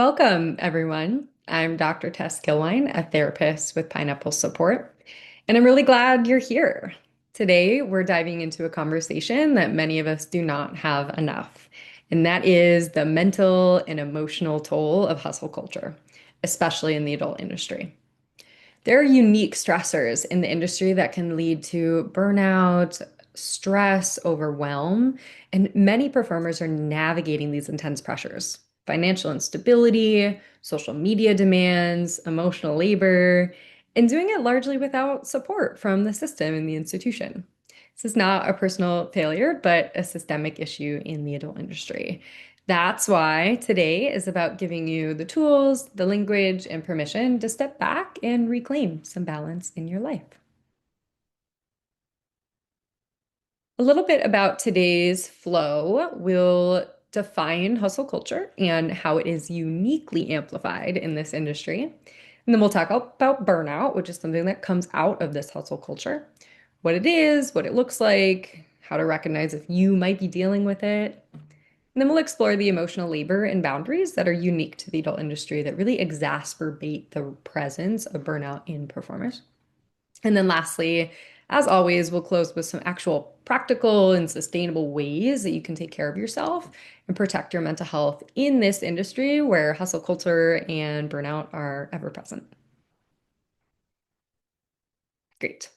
Welcome, everyone. I'm Dr. Tess Kilwein, a therapist with Pineapple Support, and I'm really glad you're here. Today, we're diving into a conversation that many of us do not have enough, and that is the mental and emotional toll of hustle culture, especially in the adult industry. There are unique stressors in the industry that can lead to burnout, stress, overwhelm, and many performers are navigating these intense pressures. Financial instability, social media demands, emotional labor, and doing it largely without support from the system and the institution. This is not a personal failure, but a systemic issue in the adult industry. That's why today is about giving you the tools, the language, and permission to step back and reclaim some balance in your life. A little bit about today's flow. We'll define hustle culture and how it is uniquely amplified in this industry. And then we'll talk about burnout, which is something that comes out of this hustle culture, what it is, what it looks like, how to recognize if you might be dealing with it. And then we'll explore the emotional labor and boundaries that are unique to the adult industry that really exacerbate the presence of burnout in performers. And then lastly, as always, we'll close with some actual practical and sustainable ways that you can take care of yourself and protect your mental health in this industry where hustle culture and burnout are ever present. Great.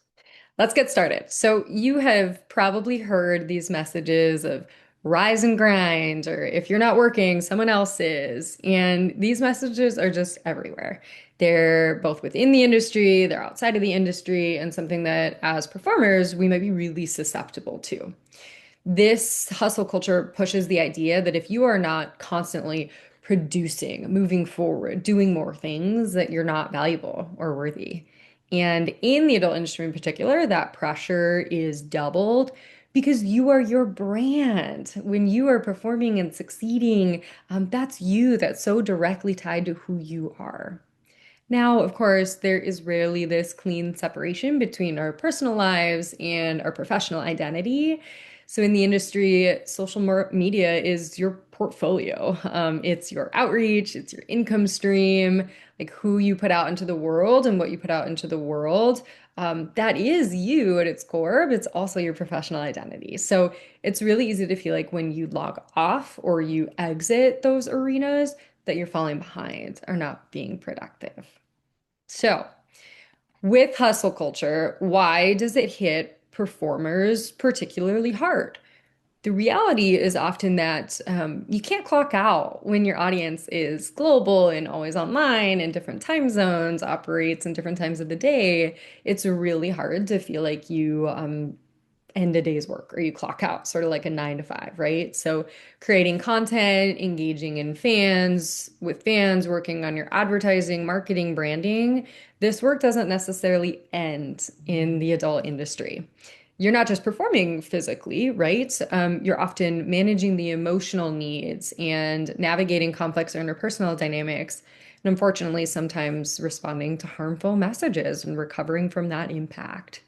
Let's get started. So, you have probably heard these messages of rise and grind, or if you're not working, someone else is. And these messages are just everywhere. They're both within the industry, they're outside of the industry, and something that as performers, we might be really susceptible to. This hustle culture pushes the idea that if you are not constantly producing, moving forward, doing more things, that you're not valuable or worthy. And in the adult industry in particular, that pressure is doubled because you are your brand. When you are performing and succeeding, that's you. That's so directly tied to who you are. Now, of course, there is rarely this clean separation between our personal lives and our professional identity. So, in the industry, media is your portfolio. It's your outreach, it's your income stream, like who you put out into the world and what you put out into the world. That is you at its core, but it's also your professional identity. So, it's really easy to feel like when you log off or you exit those arenas, that you're falling behind or not being productive. So, with hustle culture, why does it hit performers particularly hard? The reality is often that you can't clock out when your audience is global and always online in different time zones, operates in different times of the day. It's really hard to feel like you end a day's work or you clock out, sort of like a 9 to 5, right? So creating content, engaging in fans, with fans, working on your advertising, marketing, branding, this work doesn't necessarily end in the adult industry. You're not just performing physically, right? You're often managing the emotional needs and navigating complex interpersonal dynamics. And unfortunately, sometimes responding to harmful messages and recovering from that impact.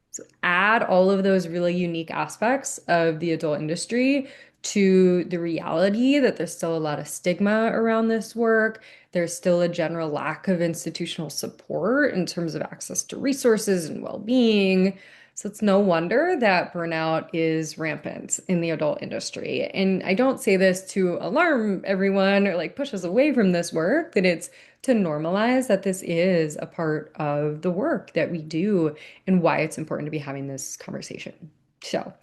So add all of those really unique aspects of the adult industry to the reality that there's still a lot of stigma around this work. There's still a general lack of institutional support in terms of access to resources and well-being. So it's no wonder that burnout is rampant in the adult industry. And I don't say this to alarm everyone or like push us away from this work, that it's to normalize that this is a part of the work that we do and why it's important to be having this conversation. So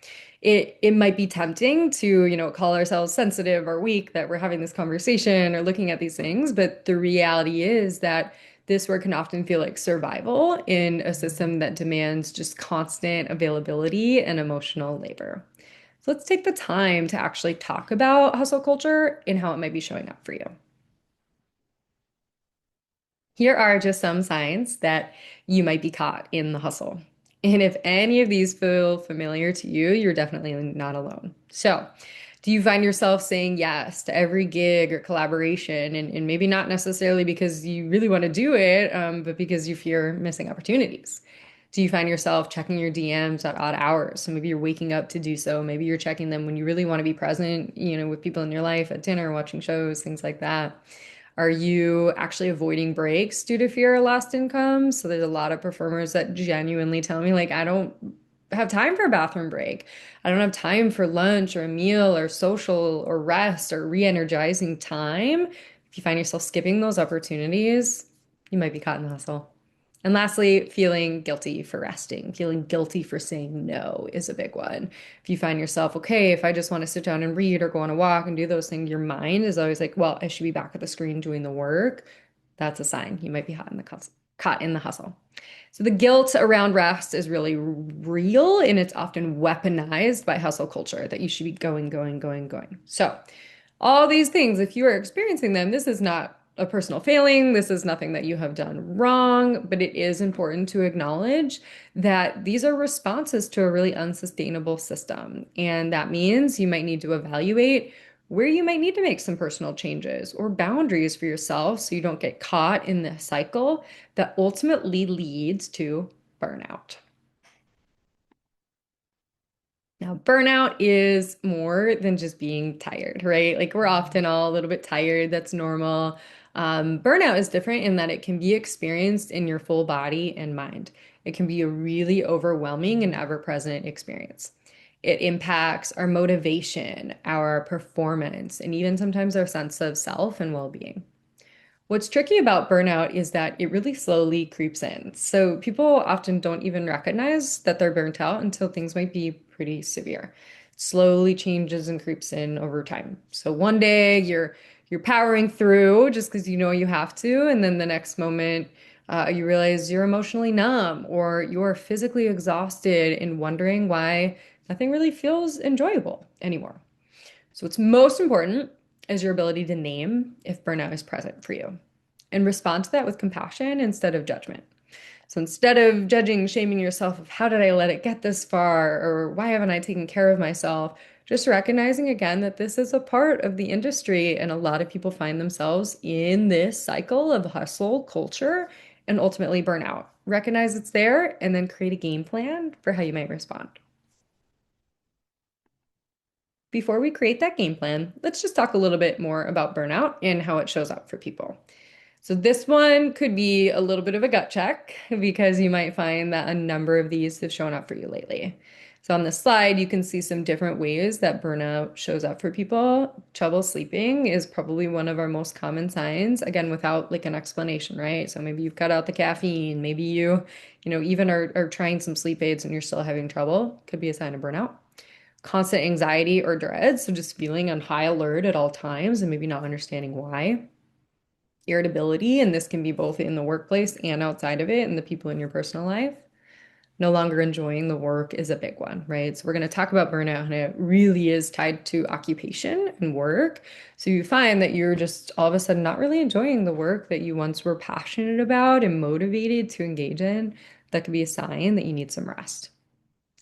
it might be tempting to, call ourselves sensitive or weak that we're having this conversation or looking at these things, but the reality is that this work can often feel like survival in a system that demands just constant availability and emotional labor. So let's take the time to actually talk about hustle culture and how it might be showing up for you. Here are just some signs that you might be caught in the hustle. And if any of these feel familiar to you, you're definitely not alone. So, do you find yourself saying yes to every gig or collaboration? And maybe not necessarily because you really want to do it, but because you fear missing opportunities? Do you find yourself checking your DMs at odd hours? So maybe you're waking up to do so. Maybe you're checking them when you really want to be present, with people in your life at dinner, watching shows, things like that. Are you actually avoiding breaks due to fear of lost income? So there's a lot of performers that genuinely tell me, like, I don't have time for a bathroom break. I don't have time for lunch or a meal or social or rest or re-energizing time. If you find yourself skipping those opportunities, you might be caught in the hustle. And lastly, feeling guilty for resting, feeling guilty for saying no is a big one. If you find yourself, okay, if I just want to sit down and read or go on a walk and do those things, your mind is always like, well, I should be back at the screen doing the work. That's a sign you might be caught in the hustle. So the guilt around rest is really real and it's often weaponized by hustle culture that you should be going, going, going, going. So all these things, if you are experiencing them, this is not a personal failing. This is nothing that you have done wrong, but it is important to acknowledge that these are responses to a really unsustainable system. And that means you might need to evaluate where you might need to make some personal changes or boundaries for yourself so you don't get caught in the cycle that ultimately leads to burnout. Now, burnout is more than just being tired, right? Like we're often all a little bit tired. That's normal. Burnout is different in that it can be experienced in your full body and mind. It can be a really overwhelming and ever-present experience. It impacts our motivation, our performance, and even sometimes our sense of self and well-being. What's tricky about burnout is that it really slowly creeps in. So people often don't even recognize that they're burnt out until things might be pretty severe. It slowly changes and creeps in over time. So one day you're powering through just because you know you have to, and then the next moment you realize you're emotionally numb or you're physically exhausted and wondering why nothing really feels enjoyable anymore. So what's most important is your ability to name if burnout is present for you and respond to that with compassion instead of judgment. So instead of judging, shaming yourself of how did I let it get this far or why haven't I taken care of myself, just recognizing again that this is a part of the industry and a lot of people find themselves in this cycle of hustle culture and ultimately burnout. Recognize it's there and then create a game plan for how you might respond. Before we create that game plan, let's just talk a little bit more about burnout and how it shows up for people. So this one could be a little bit of a gut check because you might find that a number of these have shown up for you lately. So on this slide, you can see some different ways that burnout shows up for people. Trouble sleeping is probably one of our most common signs, again, without like an explanation, right? So maybe you've cut out the caffeine, maybe even are trying some sleep aids and you're still having trouble. Could be a sign of burnout. Constant anxiety or dread, so just feeling on high alert at all times and maybe not understanding why. Irritability, and this can be both in the workplace and outside of it and the people in your personal life. No longer enjoying the work is a big one, right? So we're going to talk about burnout and it really is tied to occupation and work. So you find that you're just all of a sudden not really enjoying the work that you once were passionate about and motivated to engage in. That could be a sign that you need some rest.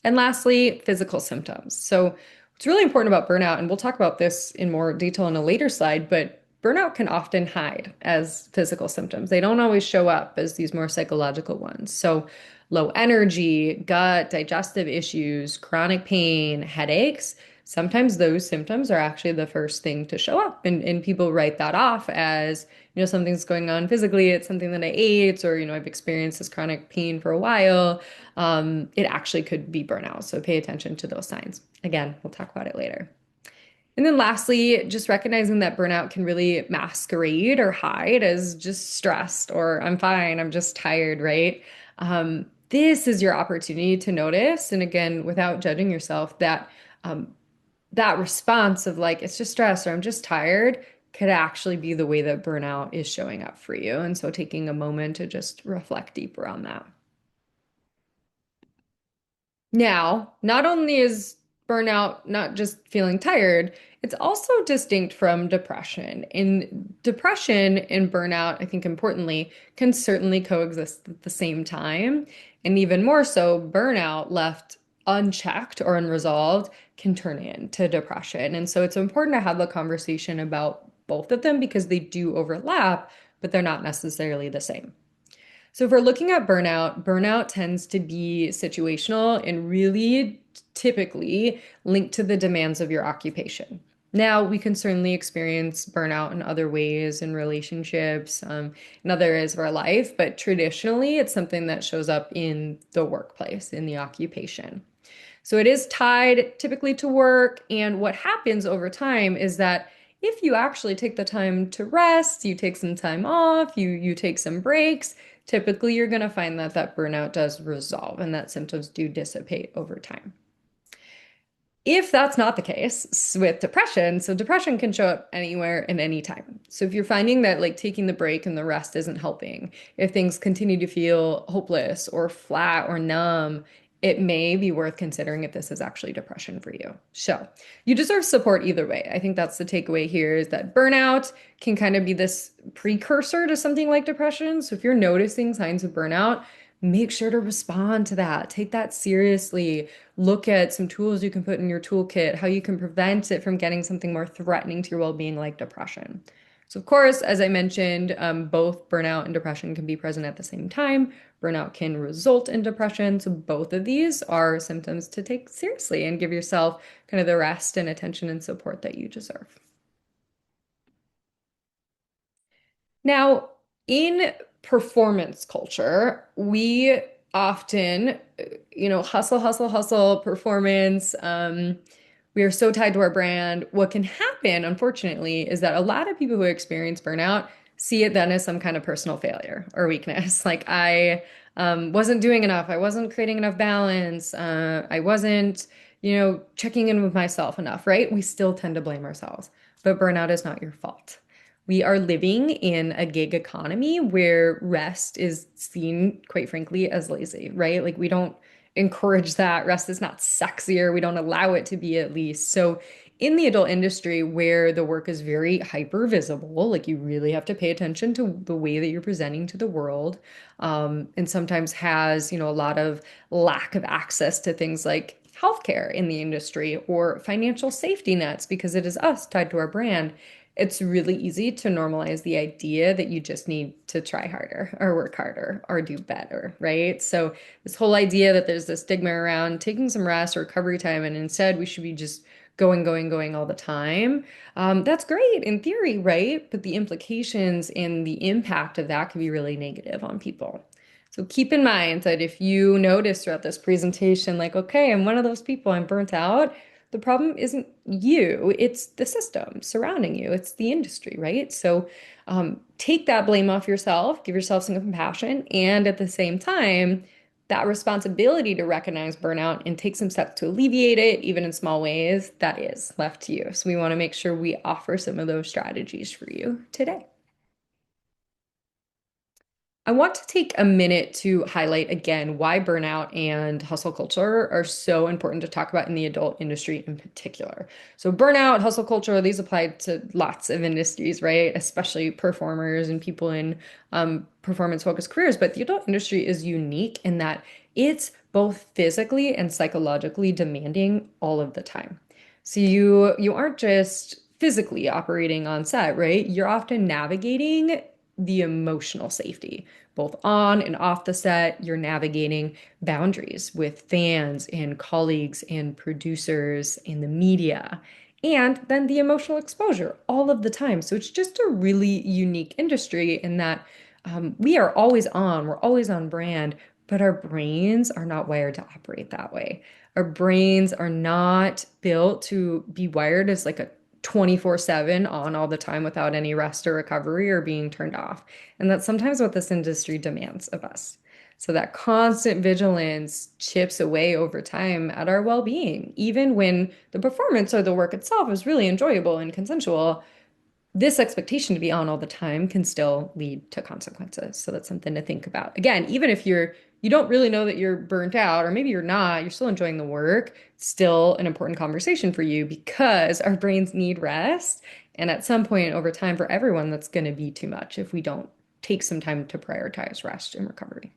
And lastly, physical symptoms. So, what's really important about burnout, and we'll talk about this in more detail in a later slide, but burnout can often hide as physical symptoms. They don't always show up as these more psychological ones. So, low energy, gut, digestive issues, chronic pain, headaches, sometimes those symptoms are actually the first thing to show up. And people write that off as, something's going on physically, it's something that I ate, or, I've experienced this chronic pain for a while. It actually could be burnout. So pay attention to those signs. Again, we'll talk about it later. And then lastly, just recognizing that burnout can really masquerade or hide as just stressed or I'm fine, I'm just tired, right? This is your opportunity to notice, and again, without judging yourself, that response of like, it's just stress or I'm just tired could actually be the way that burnout is showing up for you. And so taking a moment to just reflect deeper on that. Now, not only is burnout not just feeling tired, it's also distinct from depression. And depression and burnout, I think importantly, can certainly coexist at the same time. And even more so, burnout left unchecked or unresolved can turn into depression. And so it's important to have the conversation about both of them because they do overlap, but they're not necessarily the same. So if we're looking at burnout, burnout tends to be situational and really typically linked to the demands of your occupation. Now, we can certainly experience burnout in other ways, in relationships, in other areas of our life, but traditionally, it's something that shows up in the workplace, in the occupation. So it is tied typically to work. And what happens over time is that if you actually take the time to rest, you take some time off, you take some breaks, typically you're going to find that that burnout does resolve and that symptoms do dissipate over time. If that's not the case with depression, so depression can show up anywhere and anytime. So if you're finding that like taking the break and the rest isn't helping, if things continue to feel hopeless or flat or numb, it may be worth considering if this is actually depression for you. So you deserve support either way. I think that's the takeaway here is that burnout can kind of be this precursor to something like depression. So if you're noticing signs of burnout, make sure to respond to that. Take that seriously. Look at some tools you can put in your toolkit, how you can prevent it from getting something more threatening to your well-being like depression. So, of course, as I mentioned, both burnout and depression can be present at the same time. Burnout can result in depression. So, both of these are symptoms to take seriously and give yourself kind of the rest and attention and support that you deserve. Now, in performance culture, we often, hustle, hustle, hustle, performance. We are so tied to our brand. What can happen, unfortunately, is that a lot of people who experience burnout see it then as some kind of personal failure or weakness. Like I wasn't doing enough. I wasn't creating enough balance. I wasn't, checking in with myself enough, right? We still tend to blame ourselves, but burnout is not your fault. We are living in a gig economy where rest is seen, quite frankly, as lazy, right? Like we don't encourage that. Rest is not sexier. We don't allow it to be at least. So in the adult industry where the work is very hyper visible, like you really have to pay attention to the way that you're presenting to the world, and sometimes has, a lot of lack of access to things like healthcare in the industry or financial safety nets because it is us tied to our brand. It's really easy to normalize the idea that you just need to try harder or work harder or do better, right? So this whole idea that there's this stigma around taking some rest or recovery time and instead we should be just going, going, going all the time. That's great in theory, right? But the implications and the impact of that can be really negative on people. So keep in mind that if you notice throughout this presentation, like, okay, I'm one of those people, I'm burnt out, the problem isn't you, it's the system surrounding you, it's the industry, right? So take that blame off yourself, give yourself some compassion, and at the same time, that responsibility to recognize burnout and take some steps to alleviate it, even in small ways, that is left to you. So we want to make sure we offer some of those strategies for you today. I want to take a minute to highlight again why burnout and hustle culture are so important to talk about in the adult industry in particular. So, burnout, hustle culture, these apply to lots of industries, right? Especially performers and people in performance-focused careers. But the adult industry is unique in that it's both physically and psychologically demanding all of the time. So you aren't just physically operating on set, right? You're often navigating the emotional safety, both on and off the set. You're navigating boundaries with fans and colleagues and producers and the media, and then the emotional exposure all of the time. So it's just a really unique industry in that we are always on, we're always on brand, but our brains are not wired to operate that way. Our brains are not built to be wired as like a 24/7 on all the time without any rest or recovery or being turned off. And that's sometimes what this industry demands of us. So that constant vigilance chips away over time at our well-being. Even when the performance or the work itself is really enjoyable and consensual, this expectation to be on all the time can still lead to consequences. So that's something to think about. Again, even if you don't really know that you're burnt out, or maybe you're not, you're still enjoying the work, it's still an important conversation for you because our brains need rest. And at some point over time for everyone, that's going to be too much if we don't take some time to prioritize rest and recovery.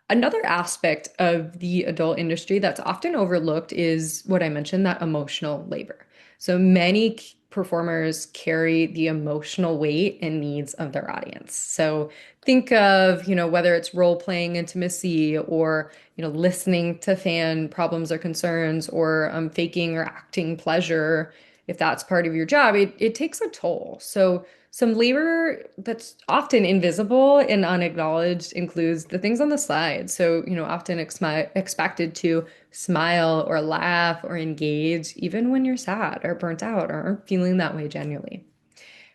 Another aspect of the adult industry that's often overlooked is what I mentioned, that emotional labor. So many performers carry the emotional weight and needs of their audience. So think of, whether it's role playing intimacy or, listening to fan problems or concerns or faking or acting pleasure. If that's part of your job, it takes a toll. So some labor that's often invisible and unacknowledged includes the things on the side. So, often expected to smile or laugh or engage, even when you're sad or burnt out or aren't feeling that way genuinely.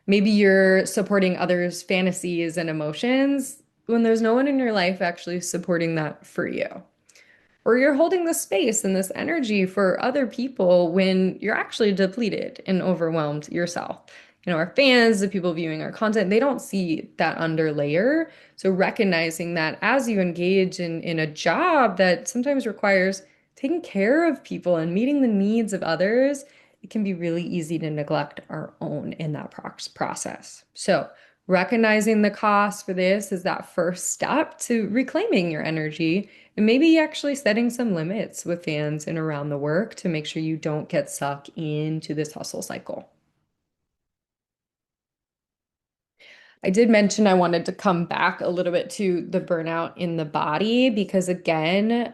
Maybe you're supporting others' fantasies and emotions when there's no one in your life actually supporting that for you. Or you're holding the space and this energy for other people when you're actually depleted and overwhelmed yourself. Our fans, the people viewing our content, they don't see that under layer. So recognizing that as you engage in a job that sometimes requires taking care of people and meeting the needs of others, it can be really easy to neglect our own in that process. So recognizing the cost for this is that first step to reclaiming your energy and maybe actually setting some limits with fans and around the work to make sure you don't get sucked into this hustle cycle. I did mention I wanted to come back a little bit to the burnout in the body because, again,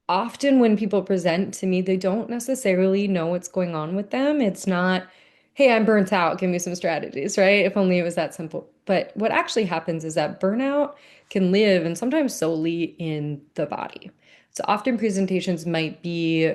often when people present to me, they don't necessarily know what's going on with them. It's not, hey, I'm burnt out, give me some strategies, right? If only it was that simple. But what actually happens is that burnout can live and sometimes solely in the body. So often presentations might be,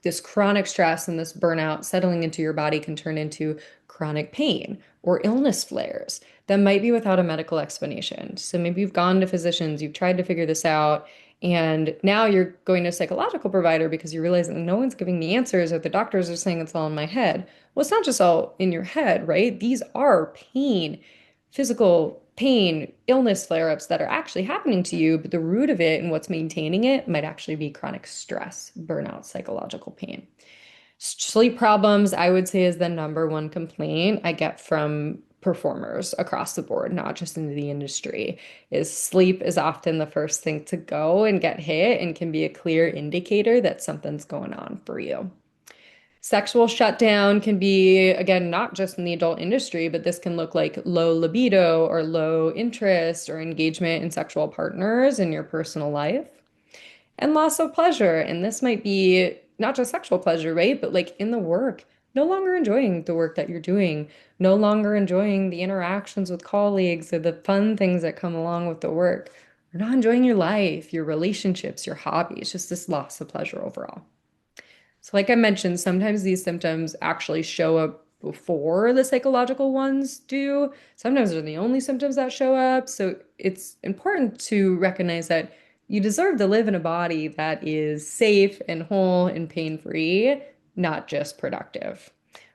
this chronic stress and this burnout settling into your body can turn into chronic pain or illness flares that might be without a medical explanation. So maybe you've gone to physicians, you've tried to figure this out, and now you're going to a psychological provider because you realize that no one's giving me answers or the doctors are saying it's all in my head. Well, it's not just all in your head, right? These are pain, physical pain, illness flare-ups that are actually happening to you, but the root of it and what's maintaining it might actually be chronic stress, burnout, psychological pain. Sleep problems, I would say, is the number one complaint I get from performers across the board, not just in the industry, is sleep is often the first thing to go and get hit and can be a clear indicator that something's going on for you. Sexual shutdown can be, again, not just in the adult industry, but this can look like low libido or low interest or engagement in sexual partners in your personal life. And loss of pleasure. And this might be not just sexual pleasure, right? But like in the work, no longer enjoying the work that you're doing, no longer enjoying the interactions with colleagues or the fun things that come along with the work. You're not enjoying your life, your relationships, your hobbies, just this loss of pleasure overall. So, like I mentioned, sometimes these symptoms actually show up before the psychological ones do. Sometimes they're the only symptoms that show up. So, it's important to recognize that you deserve to live in a body that is safe and whole and pain-free, not just productive.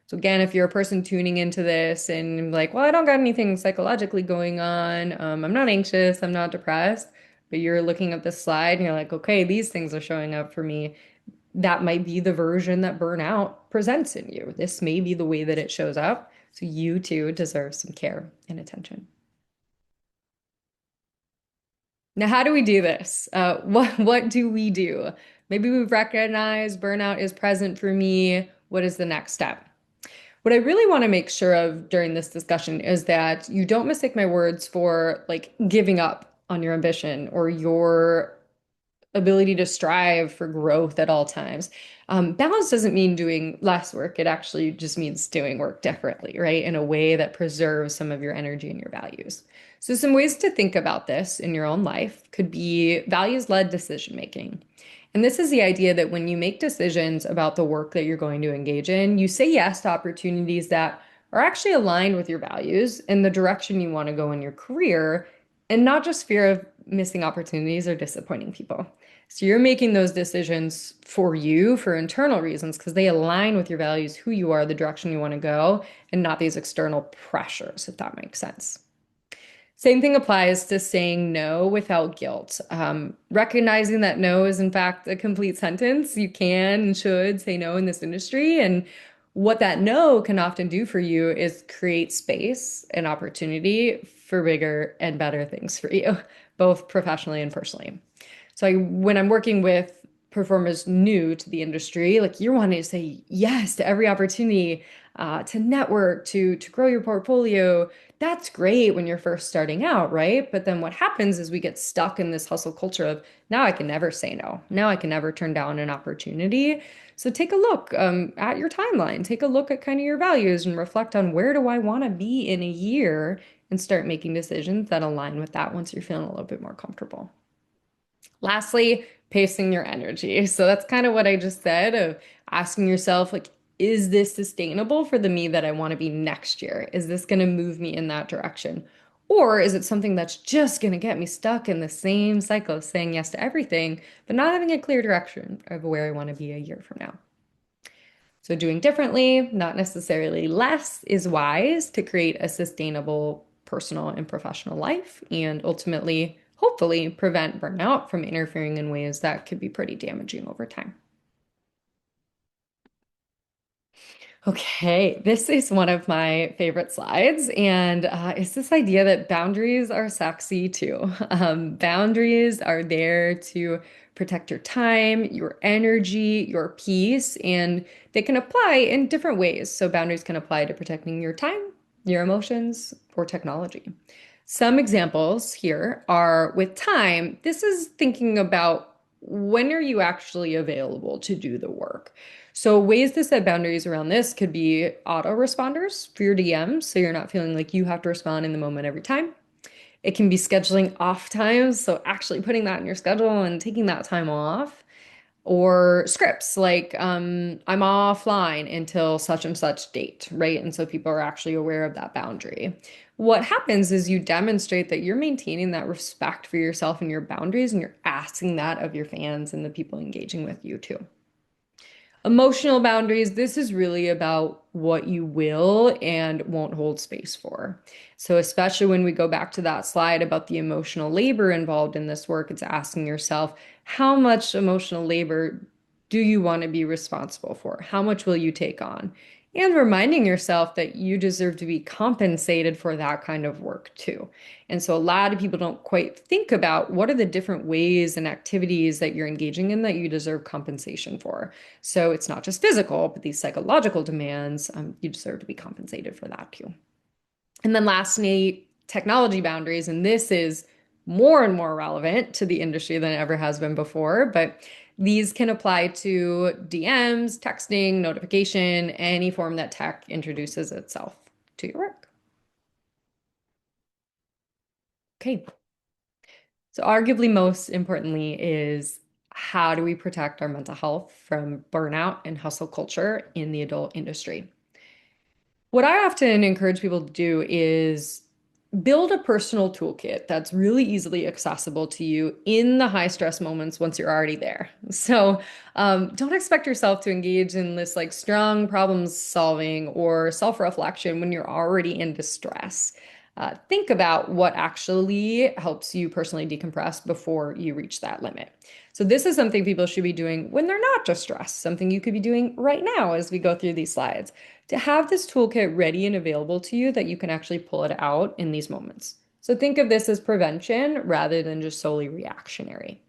So, again, if you're a person tuning into this and like, well, I don't got anything psychologically going on, I'm not anxious, I'm not depressed, but you're looking at this slide and you're like, okay, these things are showing up for me, that might be the version that burnout presents in you. This may be the way that it shows up. So you too deserve some care and attention. Now, how do we do this? What do we do? Maybe we've recognized burnout is present for me. What is the next step? What I really want to make sure of during this discussion is that you don't mistake my words for like giving up on your ambition or your ability to strive for growth at all times. Balance doesn't mean doing less work. It actually just means doing work differently, right? In a way that preserves some of your energy and your values. So some ways to think about this in your own life could be values-led decision making. And this is the idea that when you make decisions about the work that you're going to engage in, you say yes to opportunities that are actually aligned with your values and the direction you want to go in your career, and not just fear of missing opportunities or disappointing people. So you're making those decisions for you for internal reasons because they align with your values, who you are, the direction you want to go, and not these external pressures, if that makes sense. Same thing applies to saying no without guilt. Recognizing that no is, in fact, a complete sentence. You can and should say no in this industry. And what that no can often do for you is create space and opportunity for bigger and better things for you, both professionally and personally. So when I'm working with performers new to the industry, like you're wanting to say yes to every opportunity, to network, to grow your portfolio. That's great when you're first starting out, right? But then what happens is we get stuck in this hustle culture of now I can never say no. Now I can never turn down an opportunity. So take a look at your timeline. Take a look at kind of your values and reflect on where do I want to be in a year and start making decisions that align with that once you're feeling a little bit more comfortable. Lastly, pacing your energy. So that's kind of what I just said of asking yourself, like, is this sustainable for the me that I want to be next year? Is this going to move me in that direction? Or is it something that's just going to get me stuck in the same cycle of saying yes to everything, but not having a clear direction of where I want to be a year from now? So doing differently, not necessarily less, is wise to create a sustainable personal and professional life and ultimately, hopefully, prevent burnout from interfering in ways that could be pretty damaging over time. Okay, this is one of my favorite slides, and it's this idea that boundaries are sexy too. Boundaries are there to protect your time, your energy, your peace, and they can apply in different ways. So, boundaries can apply to protecting your time, your emotions, or technology. Some examples here are with time. This is thinking about when are you actually available to do the work. So ways to set boundaries around this could be autoresponders for your DMs, so you're not feeling like you have to respond in the moment every time. It can be scheduling off times, so actually putting that in your schedule and taking that time off. Or scripts like I'm offline until such and such date, right? And so people are actually aware of that boundary. What happens is you demonstrate that you're maintaining that respect for yourself and your boundaries, and you're asking that of your fans and the people engaging with you too. Emotional boundaries, this is really about what you will and won't hold space for. So, especially when we go back to that slide about the emotional labor involved in this work, it's asking yourself, how much emotional labor do you want to be responsible for? How much will you take on? And reminding yourself that you deserve to be compensated for that kind of work too. And so, a lot of people don't quite think about what are the different ways and activities that you're engaging in that you deserve compensation for. So it's not just physical, but these psychological demands, you deserve to be compensated for that too. And then lastly, technology boundaries. And this is more and more relevant to the industry than it ever has been before. But these can apply to DMs, texting, notification, any form that tech introduces itself to your work. Okay. So arguably most importantly is how do we protect our mental health from burnout and hustle culture in the adult industry? What I often encourage people to do is build a personal toolkit that's really easily accessible to you in the high stress moments once you're already there. So don't expect yourself to engage in this like strong problem solving or self-reflection when you're already in distress. Think about what actually helps you personally decompress before you reach that limit. So this is something people should be doing when they're not distressed, something you could be doing right now as we go through these slides to have this toolkit ready and available to you that you can actually pull it out in these moments. So think of this as prevention rather than just solely reactionary.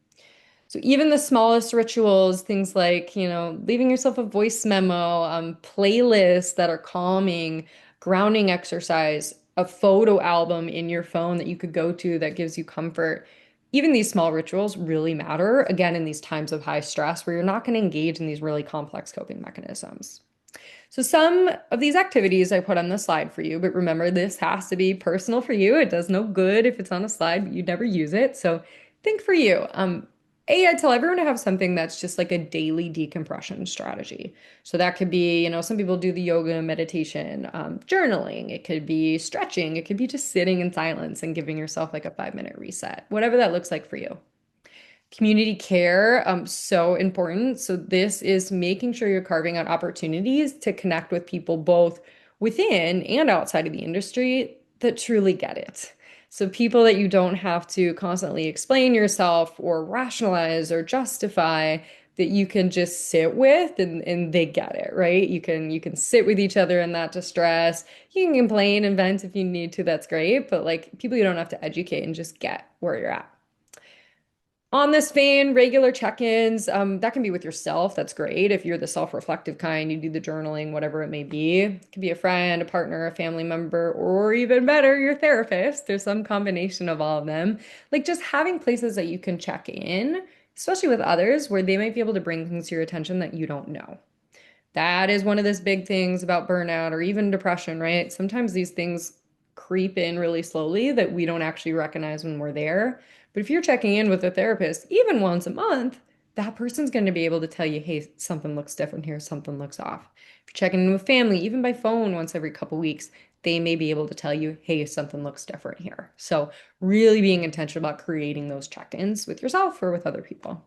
So even the smallest rituals, things like, leaving yourself a voice memo, playlists that are calming, grounding exercise, a photo album in your phone that you could go to that gives you comfort. Even these small rituals really matter, again, in these times of high stress where you're not going to engage in these really complex coping mechanisms. So some of these activities I put on the slide for you, but remember this has to be personal for you. It does no good if it's on a slide, but you never use it. So think for you. I tell everyone to have something that's just like a daily decompression strategy. So that could be, some people do the yoga and meditation, journaling. It could be stretching. It could be just sitting in silence and giving yourself like a 5-minute reset, whatever that looks like for you. Community care, so important. So this is making sure you're carving out opportunities to connect with people both within and outside of the industry that truly get it. So people that you don't have to constantly explain yourself or rationalize or justify, that you can just sit with and they get it, right? You can sit with each other in that distress. You can complain and vent if you need to, that's great. But like people you don't have to educate and just get where you're at. On this vein, regular check-ins, that can be with yourself. That's great. If you're the self-reflective kind, you do the journaling, whatever it may be. It could be a friend, a partner, a family member, or even better, your therapist. There's some combination of all of them. Like just having places that you can check in, especially with others, where they might be able to bring things to your attention that you don't know. That is one of those big things about burnout or even depression, right? Sometimes these things creep in really slowly that we don't actually recognize when we're there. But if you're checking in with a therapist, even once a month, that person's going to be able to tell you, hey, something looks different here, something looks off. If you're checking in with family, even by phone once every couple weeks, they may be able to tell you, hey, something looks different here. So, really being intentional about creating those check ins with yourself or with other people.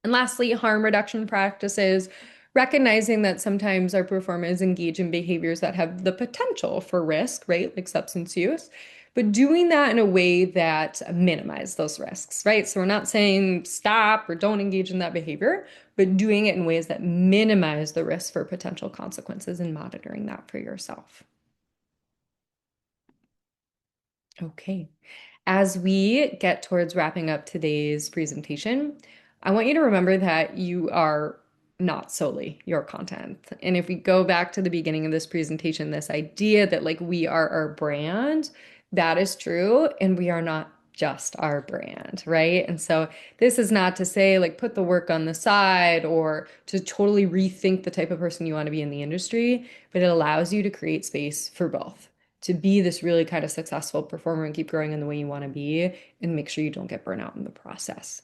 And lastly, harm reduction practices, recognizing that sometimes our performers engage in behaviors that have the potential for risk, right? Like substance use, but doing that in a way that minimize those risks, right? So we're not saying stop or don't engage in that behavior, but doing it in ways that minimize the risk for potential consequences and monitoring that for yourself. Okay. As we get towards wrapping up today's presentation, I want you to remember that you are not solely your content. And if we go back to the beginning of this presentation, this idea that like we are our brand, that is true. And we are not just our brand, right? And so this is not to say like put the work on the side or to totally rethink the type of person you want to be in the industry, but it allows you to create space for both to be this really kind of successful performer and keep growing in the way you want to be and make sure you don't get burnt out in the process.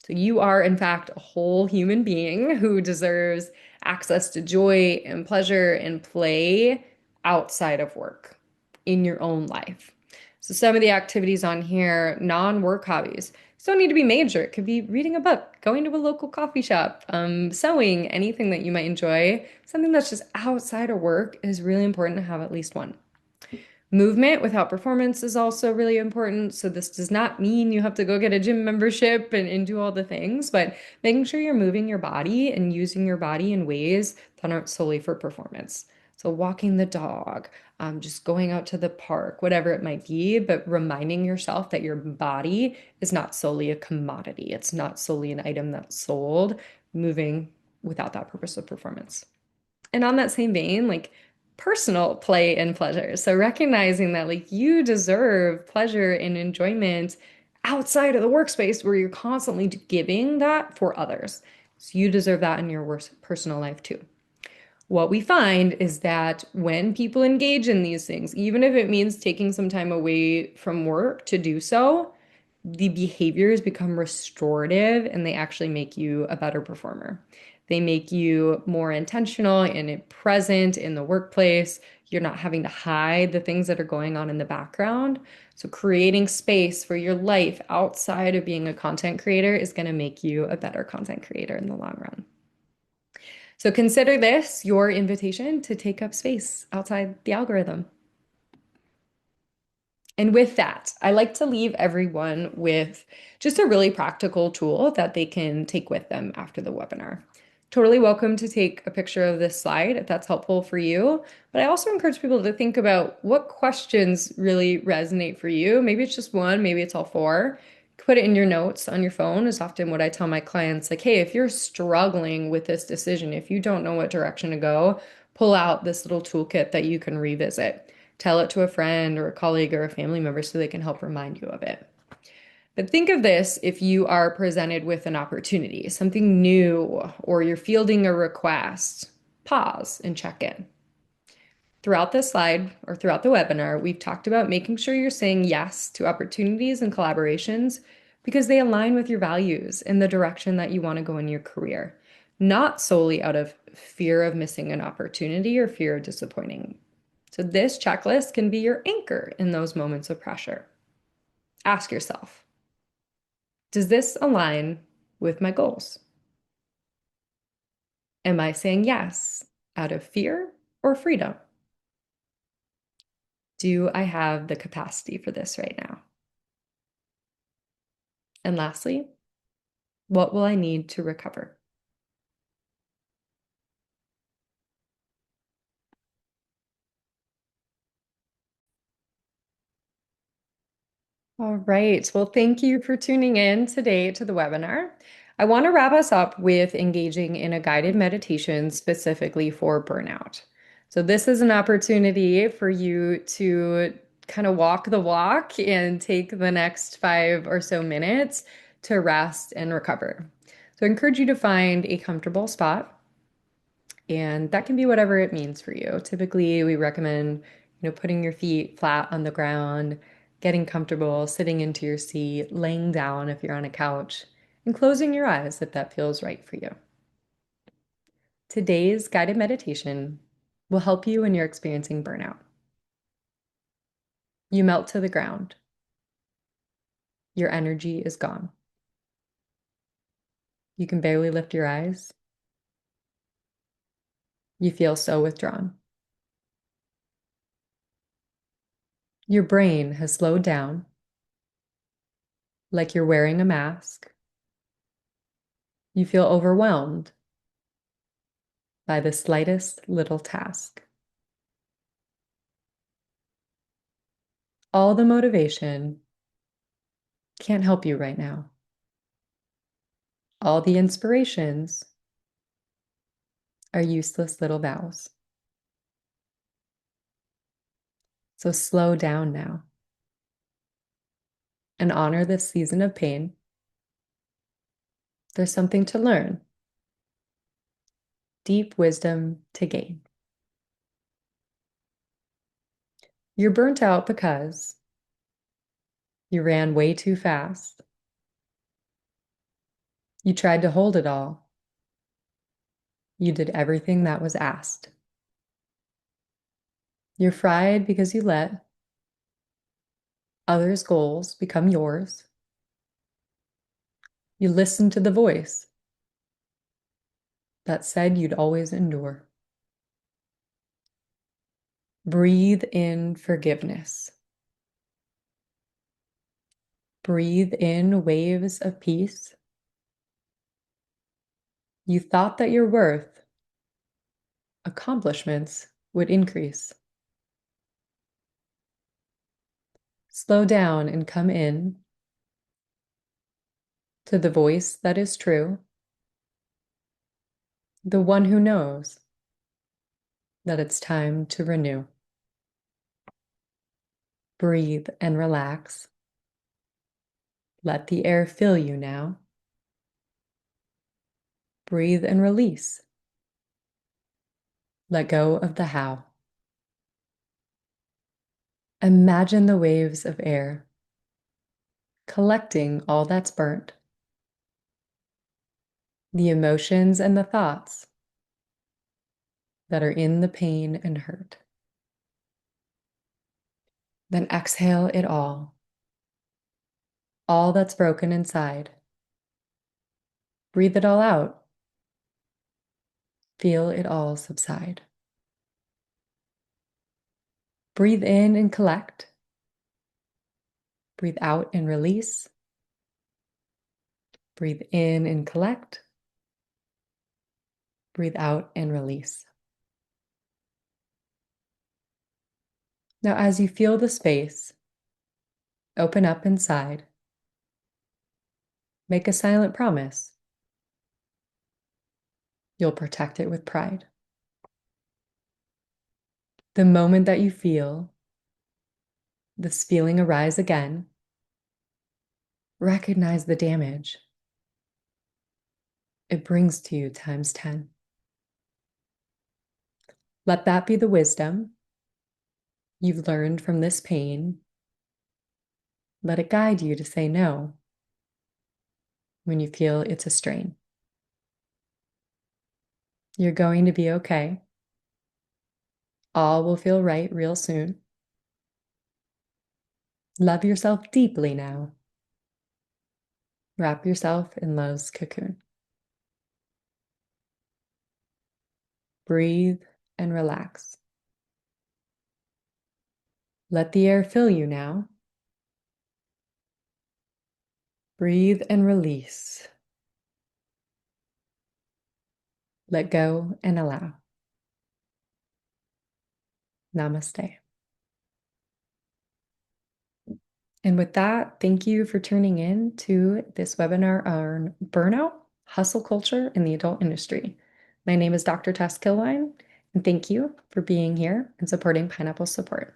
So you are, in fact, a whole human being who deserves access to joy and pleasure and play outside of work in your own life. So some of the activities on here, non-work hobbies, don't need to be major. It could be reading a book, going to a local coffee shop, sewing, anything that you might enjoy. Something that's just outside of work is really important to have at least one. Movement without performance is also really important. So this does not mean you have to go get a gym membership and do all the things, but making sure you're moving your body and using your body in ways that aren't solely for performance. So walking the dog, just going out to the park, whatever it might be, but reminding yourself that your body is not solely a commodity. It's not solely an item that's sold, moving without that purpose of performance. And on that same vein, like personal play and pleasure. So recognizing that like you deserve pleasure and enjoyment outside of the workspace where you're constantly giving that for others. So you deserve that in your personal life too. What we find is that when people engage in these things, even if it means taking some time away from work to do so, the behaviors become restorative and they actually make you a better performer. They make you more intentional and present in the workplace. You're not having to hide the things that are going on in the background. So, creating space for your life outside of being a content creator is going to make you a better content creator in the long run. So, consider this your invitation to take up space outside the algorithm. And with that, I like to leave everyone with just a really practical tool that they can take with them after the webinar. Totally welcome to take a picture of this slide if that's helpful for you. But I also encourage people to think about what questions really resonate for you. Maybe it's just one, maybe it's all four. Put it in your notes on your phone is often what I tell my clients, like, hey, if you're struggling with this decision, if you don't know what direction to go, pull out this little toolkit that you can revisit. Tell it to a friend or a colleague or a family member so they can help remind you of it. But think of this if you are presented with an opportunity, something new, or you're fielding a request, pause and check in. Throughout this slide or throughout the webinar, we've talked about making sure you're saying yes to opportunities and collaborations because they align with your values and the direction that you want to go in your career, not solely out of fear of missing an opportunity or fear of disappointing. So this checklist can be your anchor in those moments of pressure. Ask yourself, does this align with my goals? Am I saying yes out of fear or freedom? Do I have the capacity for this right now? And lastly, what will I need to recover? All right. Well, thank you for tuning in today to the webinar. I want to wrap us up with engaging in a guided meditation specifically for burnout. So, this is an opportunity for you to kind of walk the walk and take the next 5 or so minutes to rest and recover. So, I encourage you to find a comfortable spot, and that can be whatever it means for you. Typically, we recommend, putting your feet flat on the ground, getting comfortable, sitting into your seat, laying down if you're on a couch, and closing your eyes if that feels right for you. Today's guided meditation will help you when you're experiencing burnout. You melt to the ground. Your energy is gone. You can barely lift your eyes. You feel so withdrawn. Your brain has slowed down like you're wearing a mask. You feel overwhelmed by the slightest little task. All the motivation can't help you right now. All the inspirations are useless little vows. So slow down now and honor this season of pain. There's something to learn, deep wisdom to gain. You're burnt out because you ran way too fast. You tried to hold it all. You did everything that was asked. You're fried because you let others' goals become yours. You listened to the voice that said you'd always endure. Breathe in forgiveness. Breathe in waves of peace. You thought that your worth, accomplishments would increase. Slow down and come in to the voice that is true, the one who knows that it's time to renew. Breathe and relax. Let the air fill you now. Breathe and release. Let go of the how. Imagine the waves of air collecting all that's burnt, the emotions and the thoughts that are in the pain and hurt. Then exhale it all that's broken inside. Breathe it all out. Feel it all subside. Breathe in and collect. Breathe out and release. Breathe in and collect. Breathe out and release. Now, as you feel the space open up inside, make a silent promise. You'll protect it with pride. The moment that you feel this feeling arise again, recognize the damage it brings to you times 10. Let that be the wisdom you've learned from this pain. Let it guide you to say no when you feel it's a strain. You're going to be okay. All will feel right real soon. Love yourself deeply now. Wrap yourself in love's cocoon. Breathe and relax. Let the air fill you now. Breathe and release. Let go and allow. Namaste. And with that, thank you for tuning in to this webinar on burnout, hustle culture in the adult industry. My name is Dr. Tess Kilwein, and thank you for being here and supporting Pineapple Support.